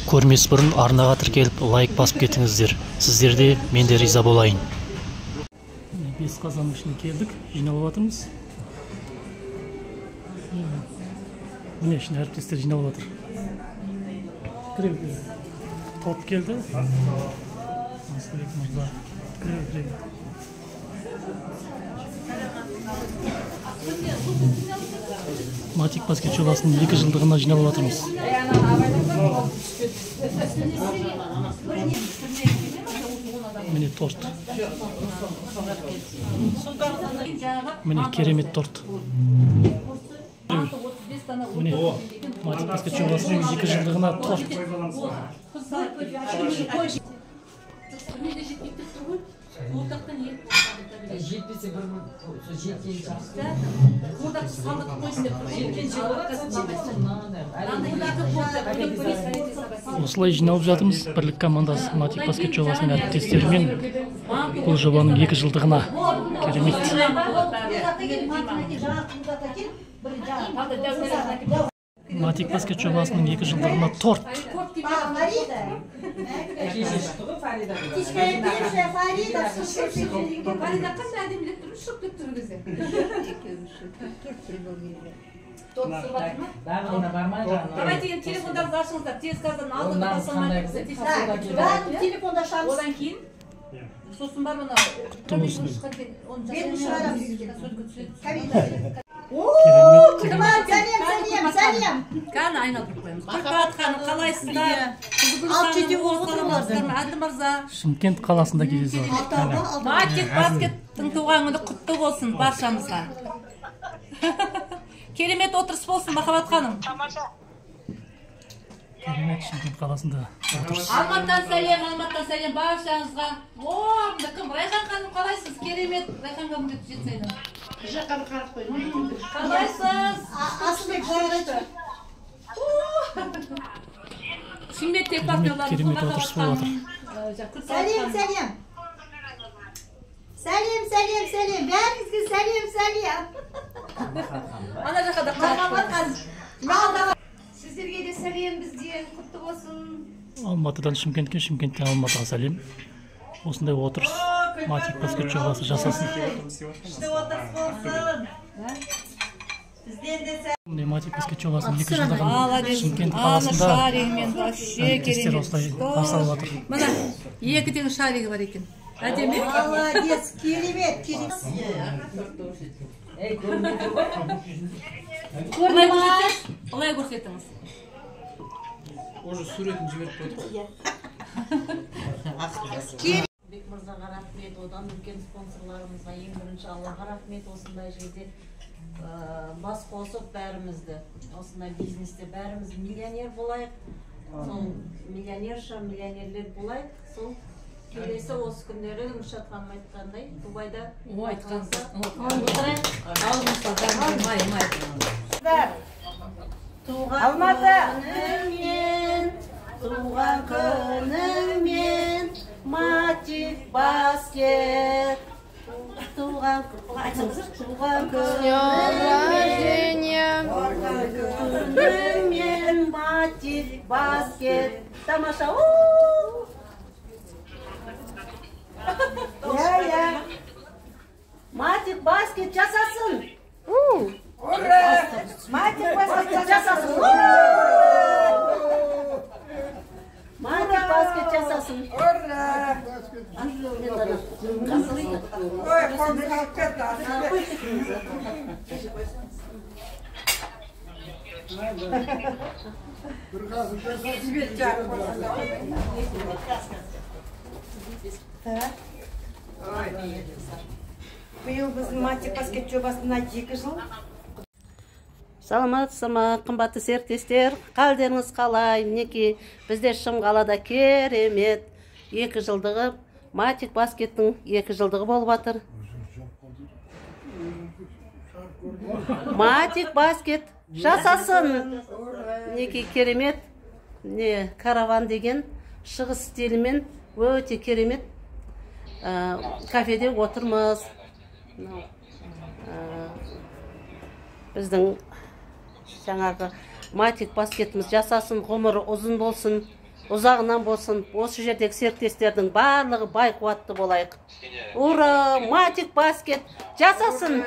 Көрмес бұрын арнаға тіркеліп лайк басып кетіңіздер. Сіздерде мен де риза болайын. Бес қазанның ішіне келдік, жиналып жатырмыз. Міне ішіне әріптестер жиналып жатыр. Топ келді. Матик баскет жобасының 2 жылдығына жиналып жатырмыз. Міне торт. Міне керемет торт. Міне Матик баскет жобасының 2 жылдығына торт. Осылай жиналып жатырмыз. Бірлік командасы Матик баскет жобасының әріптестерімен бұл жобаның 2 жылдығына. Керемет. Матик баскет жобасының 2 жылдығына торт. Давайте телефондар ашыңыздар, тез қаздан алдыға басылмайды. Телефонда шамыз. Одан кейін сосын бар оны сәлем. Қаны айналып қойымыз. Құрпат ханым, қалайсыздар? Әділ мырза. Шымкент қаласында кездесіп жатыр. Матик баскеттің туған күні құтты болсын баршамызға. Керемет отырыс болсын, Махаббат ханым. Керемет Шымкент қаласында отырыс. Алматтан сәлем баршаңызға. Кім? Райхан ханым, қалайсыз? Керемет. Райхан ханым жетсейді. Жаққан қарып қойын. Қалайсыз? Асылбек жарайды. Шымкент партияларын. Керемет отырыс болып жатыр. Сәлем. Бәріңізге сәлем. Ана жаққа да қарап қойын. Сіздерге де сәлем бізден, құтты болсын. Алматыдан Шымкентке, Шымкенттен Алматыға сәлем. Осындай отырыс Матик баскет жобасы жасасын. Міне Матик баскет жобасының 2 жылдығын Шымкент қаласында әріптестер осылай қарсы алып жатыр. Мына 2 теңіз шаригі бар екен. Әдемі? Молодец, керемет. Олай көрсетіңіз. Уже суретін жіберіп қойды. Бек мырзаға рахмет, одан үлкен спонсорларымызға ең бірінші Аллаға рахмет. Осындай жерде бас қосып бәрімізді, осындай бизнесте бәріміз миллионер болайық. Сол миллионерлер болайық. Сол келесі осы күндері Нұршат ханым айтқандай, Дубайда Туған күніңмен Матик баскет. Туған күніңмен Матик баскет. Тамаша. Матик баскет жасасын. Матик баскет жасасын. Матик баскет жасасын. Биыл біздің Матик баскет жобасына 2 жыл. Саламатсыз ма, қымбатты серіктестер, қалдеріңіз қалай? Мінекей бізде Шымқалада керемет 2 жылдығы, Матик баскеттің 2 жылдығы болып жатыр. Матик баскет жасасын. Мінекей керемет, караван деген шығыс стилімен өте керемет. Кафеде отырмыз. Біздің жаңағы Матик баскетіміз жасасын, ғұмыры ұзын болсын. ұзағынан болсын, осы жердегі серіктестердің барлығы бай қуатты болайық. Ура, Матик баскет жасасын.